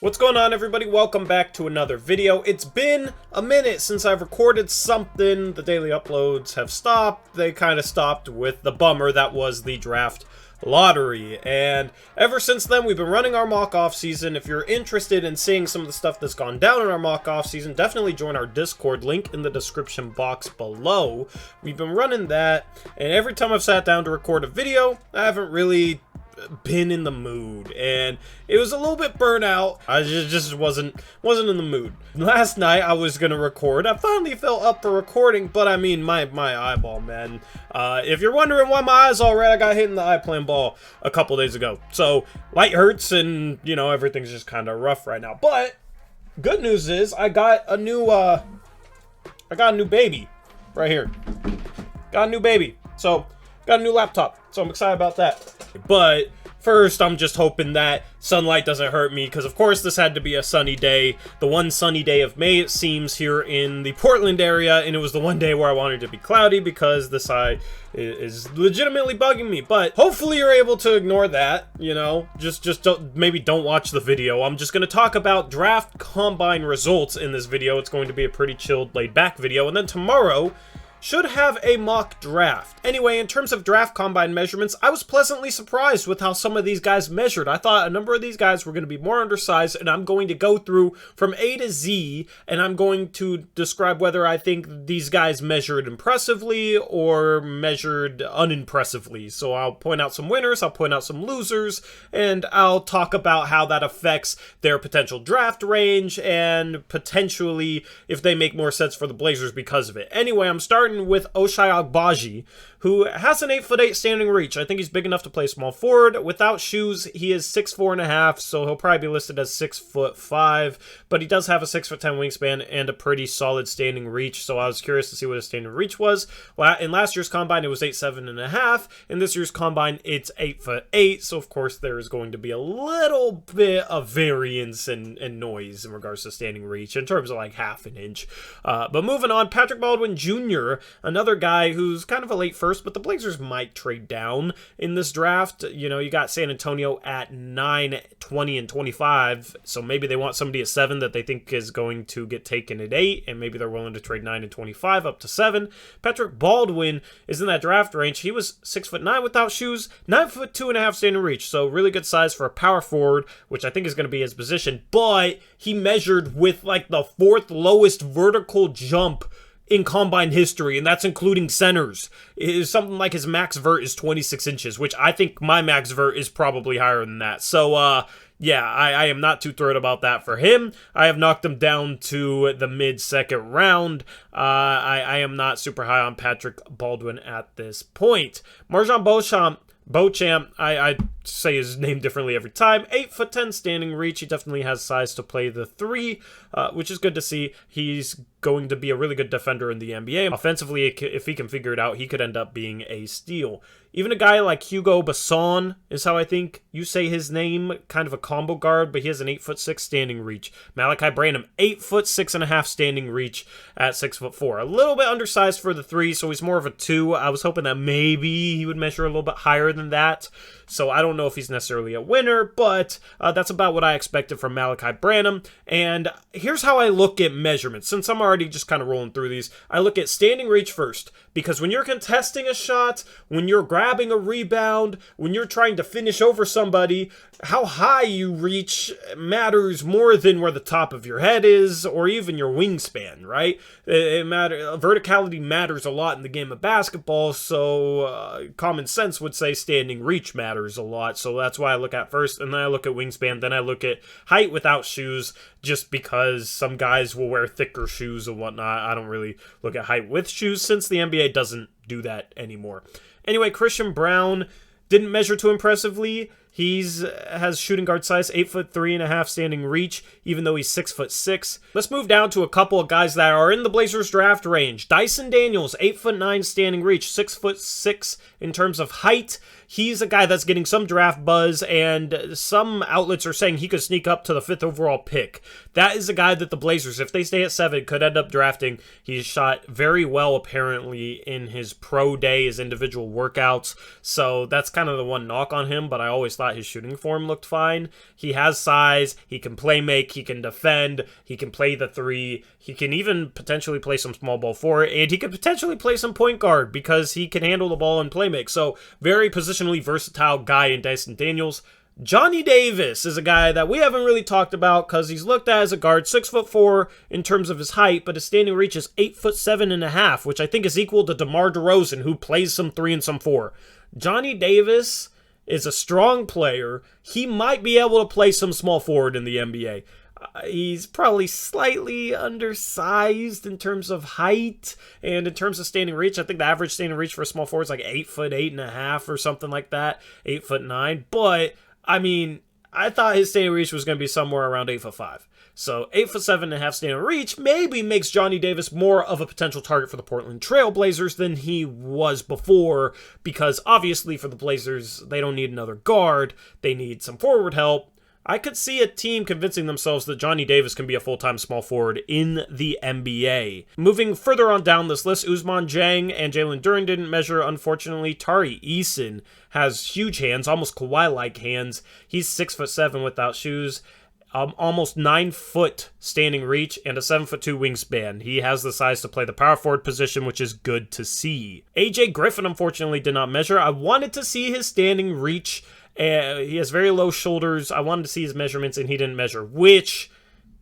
What's going on, everybody? Welcome back to another video. It's been a minute since I've recorded something. The daily uploads have stopped. They kind of stopped with the bummer that was the draft lottery, and ever since then we've been running our mock-off season. If you're interested in seeing some of the stuff that's gone down in our mock-off season, definitely join our Discord, link in the description box below. We've been running that, and every time I've sat down to record a video, I haven't really been in the mood, and it was a little bit burnt out. I just wasn't in the mood. Last night I was gonna record. I finally felt up for recording, but I mean my eyeball, man. If you're wondering why my eye's all red, I got hit in the eye playing ball a couple days ago. So light hurts, and you know, everything's just kind of rough right now. But good news is I got a new baby right here. Got a new baby. So got a new laptop. So I'm excited about that. But first, I'm just hoping that sunlight doesn't hurt me, because of course this had to be a sunny day. The one sunny day of May, it seems, here in the Portland area, and it was the one day where I wanted it to be cloudy because this eye is legitimately bugging me. But hopefully you're able to ignore that, you know, just maybe don't watch the video. I'm just going to talk about draft combine results in this video. It's going to be a pretty chilled, laid back video, and then tomorrow should have a mock draft. Anyway, in terms of draft combine measurements, I was pleasantly surprised with how some of these guys measured. I thought a number of these guys were going to be more undersized, and I'm going to go through from A to Z, and I'm going to describe whether I think these guys measured impressively or measured unimpressively. So I'll point out some winners, I'll point out some losers, and I'll talk about how that affects their potential draft range and potentially if they make more sense for the Blazers because of it. Anyway, I'm starting with Ochai Agbaji, who has an 8'8" standing reach. I think he's big enough to play small forward. Without shoes, he is 6'4.5", so he'll probably be listed as 6'5", but he does have a 6'10" wingspan and a pretty solid standing reach, so I was curious to see what his standing reach was. In last year's combine, it was 8'7.5". In this year's combine, it's 8'8", so of course there is going to be a little bit of variance and noise in regards to standing reach in terms of like half an inch. But moving on, Patrick Baldwin Jr., another guy who's kind of a late first, but the Blazers might trade down in this draft. You know, you got San Antonio at 9, 20, and 25, so maybe they want somebody at 7 that they think is going to get taken at 8, and maybe they're willing to trade 9 and 25 up to 7. Patrick Baldwin is in that draft range. He was 6'9" without shoes, 9'2.5" standing reach, so really good size for a power forward, which I think is going to be his position, but he measured with like the 4th lowest vertical jump in combine history, and that's including centers. It is something like his max vert is 26 inches, which I think my max vert is probably higher than that. So, yeah, I am not too thrilled about that for him. I have knocked him down to the mid-second round. I am not super high on Patrick Baldwin at this point. Marjon Beauchamp, I say his name differently every time. 8'10" standing reach. He definitely has size to play the 3, which is good to see. He's going to be a really good defender in the NBA. Offensively, if he can figure it out, he could end up being a steal. Even a guy like Hugo Basson is how I think you say his name, kind of a combo guard, but he has an 8'6" standing reach. Malachi Branham, 8'6.5" standing reach at 6'4". A little bit undersized for the 3, so he's more of a 2. I was hoping that maybe he would measure a little bit higher than that. So I don't know if he's necessarily a winner, but that's about what I expected from Malachi Branham. And here's how I look at measurements. Since I'm already just kind of rolling through these, I look at standing reach first. Because when you're contesting a shot, when you're grabbing a rebound, when you're trying to finish over somebody, how high you reach matters more than where the top of your head is or even your wingspan, right? Verticality matters a lot in the game of basketball, so common sense would say standing reach matters a lot. So that's why I look at first, and then I look at wingspan, then I look at height without shoes, just because some guys will wear thicker shoes and whatnot. I don't really look at height with shoes since the NBA doesn't do that anymore. Anyway, Christian Braun didn't measure too impressively. Has shooting guard size, 8'3.5" standing reach, even though he's 6'6". Let's move down to a couple of guys that are in the Blazers draft range. Dyson Daniels, 8'9" standing reach, 6'6" in terms of height. He's a guy that's getting some draft buzz, and some outlets are saying he could sneak up to the 5th overall pick. That is a guy that the Blazers, if they stay at 7, could end up drafting. He's shot very well, apparently, in his pro day, his individual workouts. So that's kind of the one knock on him, but I always thought thought his shooting form looked fine. He has size, he can play make, he can defend, he can play the three, he can even potentially play some small ball forward, and he could potentially play some point guard because he can handle the ball and play make. So very positionally versatile guy in Dyson Daniels. Johnny Davis is a guy that we haven't really talked about because he's looked at as a guard, 6'4" in terms of his height, but his standing reach is 8'7.5", which I think is equal to DeMar DeRozan, who plays some 3 and some 4. Johnny Davis is a strong player. He might be able to play some small forward in the NBA. He's probably slightly undersized in terms of height and in terms of standing reach. I think the average standing reach for a small forward is like 8'8.5" or something like that, 8'9". But I mean, I thought his standing reach was going to be somewhere around 8'5". So 8'7.5" standing reach maybe makes Johnny Davis more of a potential target for the Portland Trail Blazers than he was before, because obviously for the Blazers, they don't need another guard. They need some forward help. I could see a team convincing themselves that Johnny Davis can be a full-time small forward in the NBA. Moving further on down this list, Ousmane Dieng and Jalen Duren didn't measure, unfortunately. Tari Eason has huge hands, almost Kawhi-like hands. He's 6'7" without shoes. Almost 9 foot standing reach and a 7'2" wingspan. He has the size to play the power forward position, which is good to see. AJ Griffin, unfortunately, did not measure. I wanted to see his standing reach. He has very low shoulders. I wanted to see his measurements, and he didn't measure, which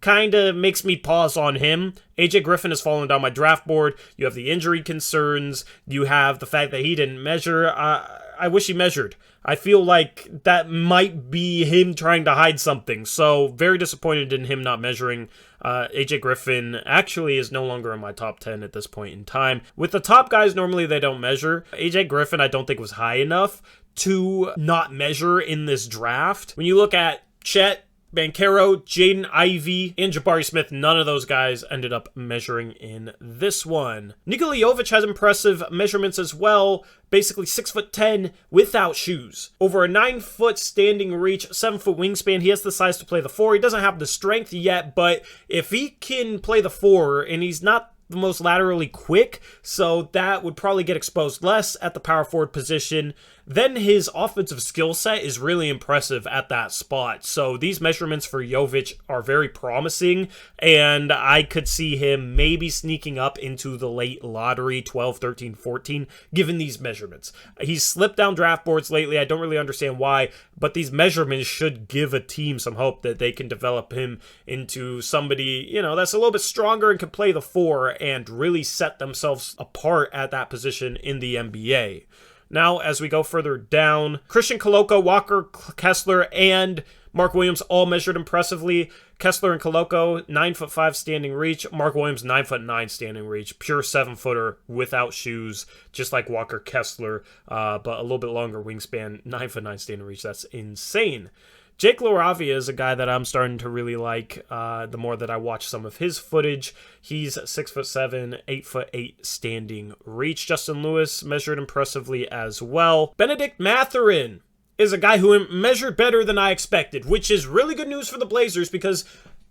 kind of makes me pause on him. AJ Griffin has fallen down my draft board. You have the injury concerns. You have the fact that he didn't measure. I wish he measured. I feel like that might be him trying to hide something. So very disappointed in him not measuring. AJ Griffin actually is no longer in my top 10 at this point in time. With the top guys, normally they don't measure. AJ Griffin, I don't think was high enough to not measure in this draft. When you look at Chet, Banchero, Jaden Ivey, and Jabari Smith, none of those guys ended up measuring in this one. Nikola Jovic has impressive measurements as well, basically 6'10" without shoes. Over a 9 foot standing reach, 7 foot wingspan. He has the size to play the 4. He doesn't have the strength yet, but if he can play the 4, and he's not the most laterally quick, so that would probably get exposed less at the power forward position, then his offensive skill set is really impressive at that spot. So these measurements for Jovic are very promising, and I could see him maybe sneaking up into the late lottery, 12, 13, 14, given these measurements. He's slipped down draft boards lately. I don't really understand why, but these measurements should give a team some hope that they can develop him into somebody, that's a little bit stronger and can play the 4 and really set themselves apart at that position in the NBA. Now, as we go further down, Christian Koloko, Walker Kessler, and Mark Williams all measured impressively. Kessler and Koloko, 9'5" standing reach. Mark Williams, 9'9" standing reach. Pure 7-footer without shoes, just like Walker Kessler, but a little bit longer wingspan, 9'9" standing reach. That's insane. Jake LaRavia is a guy that I'm starting to really like the more that I watch some of his footage. He's 6'7", 8'8" standing reach. Justin Lewis measured impressively as well. Benedict Mathurin is a guy who measured better than I expected, which is really good news for the Blazers because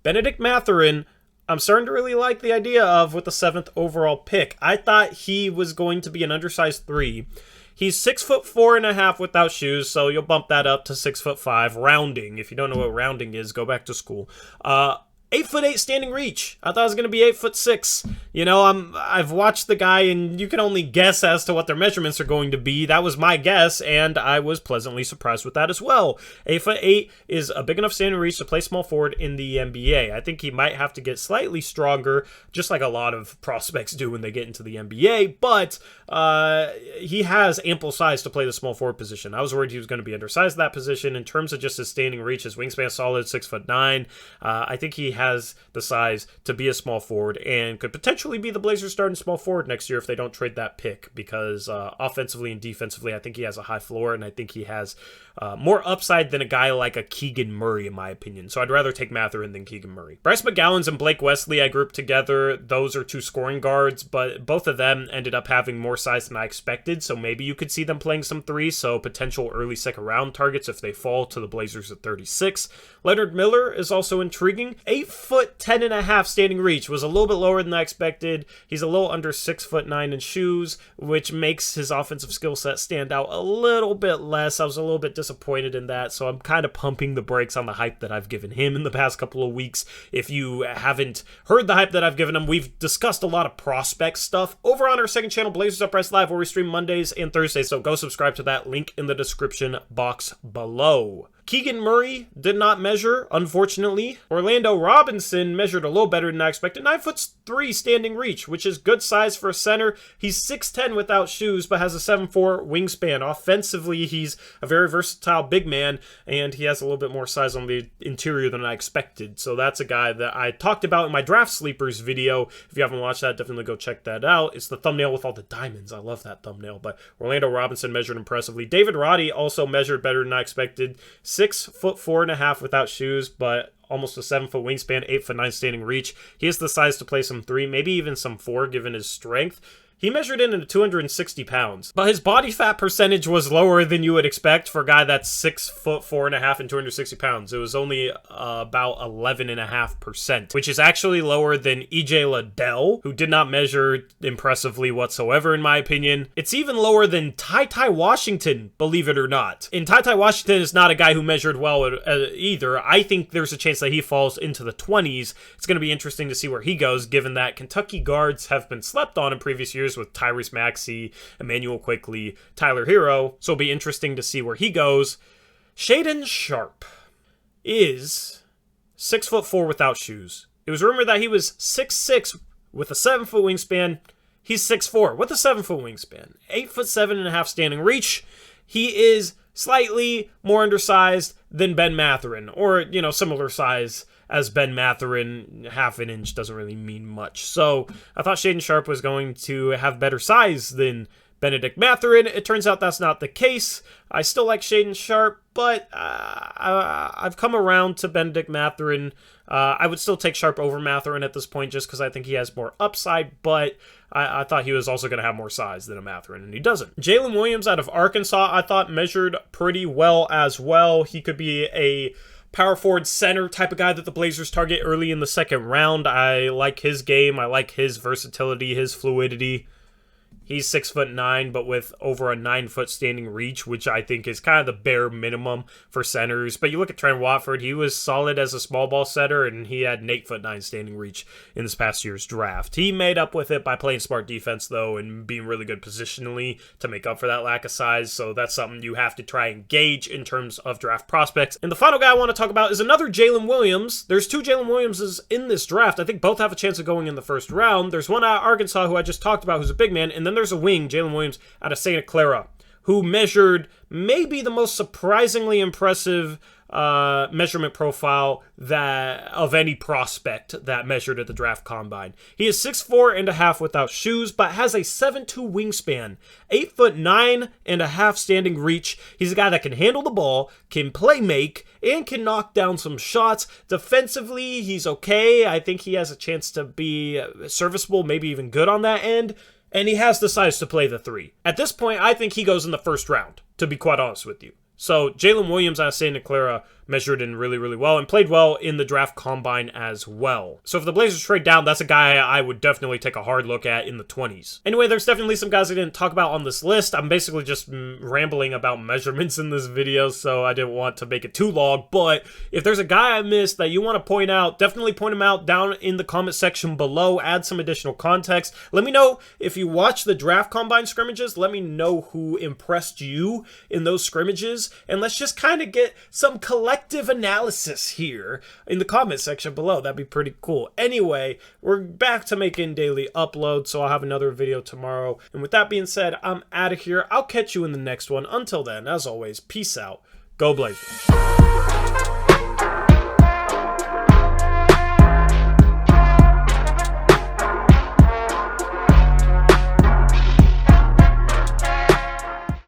Benedict Mathurin, I'm starting to really like the idea of with the 7th overall pick. I thought he was going to be an undersized 3. He's 6'4.5" without shoes, so you'll bump that up to 6'5", rounding. If you don't know what rounding is, go back to school. 8'8" standing reach. I thought it was going to be 8'6". I've watched the guy, and you can only guess as to what their measurements are going to be. That was my guess, and I was pleasantly surprised with that as well. 8'8" is a big enough standing reach to play small forward in the NBA. I think he might have to get slightly stronger, just like a lot of prospects do when they get into the NBA, but he has ample size to play the small forward position. I was worried he was going to be undersized at that position. In terms of just his standing reach, his wingspan solid, 6'9". I think he has the size to be a small forward and could potentially be the Blazers starting small forward next year if they don't trade that pick, because offensively and defensively, I think he has a high floor, and I think he has more upside than a guy like a Keegan Murray, in my opinion. So I'd rather take Mathurin than Keegan Murray. Bryce McGowans and Blake Wesley I grouped together. Those are 2 scoring guards, but both of them ended up having more size than I expected, so maybe you could see them playing some 3, so potential early second round targets if they fall to the Blazers at 36. Leonard Miller is also intriguing. 8'5", foot 10 and a half standing reach, was a little bit lower than I expected. He's a little under 6'9" in shoes, which makes his offensive skill set stand out a little bit less. I was a little bit disappointed in that, so I'm kind of pumping the brakes on the hype that I've given him in the past couple of weeks. If you haven't heard the hype that I've given him, we've discussed a lot of prospect stuff over on our second channel, Blazers Uprise Live, where we stream Mondays and Thursdays, so go subscribe to that, link in the description box below. Keegan Murray did not measure, unfortunately. Orlando Robinson measured a little better than I expected. 9'3" standing reach, which is good size for a center. He's 6'10" without shoes, but has a 7'4" wingspan. Offensively, he's a very versatile big man, and he has a little bit more size on the interior than I expected. So that's a guy that I talked about in my Draft Sleepers video. If you haven't watched that, definitely go check that out. It's the thumbnail with all the diamonds. I love that thumbnail. But Orlando Robinson measured impressively. David Roddy also measured better than I expected. 6'4.5" without shoes, but almost a 7-foot wingspan, 8'9" standing reach. He has the size to play some 3, maybe even some 4, given his strength. He measured in at 260 pounds, but his body fat percentage was lower than you would expect for a guy that's 6'4.5" and 260 pounds. It was only about 11.5%, which is actually lower than EJ Liddell, who did not measure impressively whatsoever, in my opinion. It's even lower than Ty Washington, believe it or not. And Ty Washington is not a guy who measured well either. I think there's a chance that he falls into the 20s. It's going to be interesting to see where he goes, given that Kentucky guards have been slept on in previous years with Tyrese Maxey, Emmanuel Quickley, Tyler Hero, so it'll be interesting to see where he goes. Shaedon Sharpe is 6'4" without shoes. It was rumored that he was 6'6" with a 7-foot wingspan. He's 6'4" with a 7-foot wingspan. 8'7.5" standing reach. He is slightly more undersized than Ben Mathurin, or, similar size as Ben Mathurin. Half an inch doesn't really mean much. So I thought Shaedon Sharpe was going to have better size than Benedict Mathurin. It turns out that's not the case. I still like Shaedon Sharpe, but I've come around to Benedict Mathurin. I would still take Sharpe over Mathurin at this point just because I think he has more upside, but I thought he was also going to have more size than a Mathurin, and he doesn't. Jalen Williams out of Arkansas, I thought measured pretty well as well. He could be a power forward center type of guy that the Blazers target early in the second round. I like his game. I like his versatility, his fluidity. He's 6'9", but with over a 9-foot standing reach, which I think is kind of the bare minimum for centers. But you look at Trent Watford, he was solid as a small ball setter, and he had an 8'9" standing reach in this past year's draft. He made up with it by playing smart defense, though, and being really good positionally to make up for that lack of size. So that's something you have to try and gauge in terms of draft prospects. And the final guy I want to talk about is another Jalen Williams. There's 2 Jalen Williamses in this draft. I think both have a chance of going in the first round. There's one out of Arkansas who I just talked about who's a big man, and then there's a wing, Jalen Williams, out of Santa Clara, who measured maybe the most surprisingly impressive measurement profile that of any prospect that measured at the draft combine. He is 6'4.5" without shoes, but has a 7'2" wingspan, 8'9.5" standing reach. He's a guy that can handle the ball, can play make, and can knock down some shots. Defensively, he's okay. I think he has a chance to be serviceable, maybe even good on that end. And he has the size to play the 3. At this point, I think he goes in the first round, to be quite honest with you. So Jalen Williams out of Santa Clara measured in really, really well and played well in the draft combine as well. So if the Blazers trade down, that's a guy I would definitely take a hard look at in the 20s. Anyway, there's definitely some guys I didn't talk about on this list. I'm basically just rambling about measurements in this video, so I didn't want to make it too long. But if there's a guy I missed that you want to point out, definitely point him out down in the comment section below. Add some additional context. Let me know if you watch the draft combine scrimmages. Let me know who impressed you in those scrimmages. And let's just kind of get some collective analysis here in the comment section below. That'd be pretty cool. Anyway, we're back to making daily uploads, so I'll have another video tomorrow. And with that being said, I'm out of here. I'll catch you in the next one. Until then, as always, peace out. Go Blazers.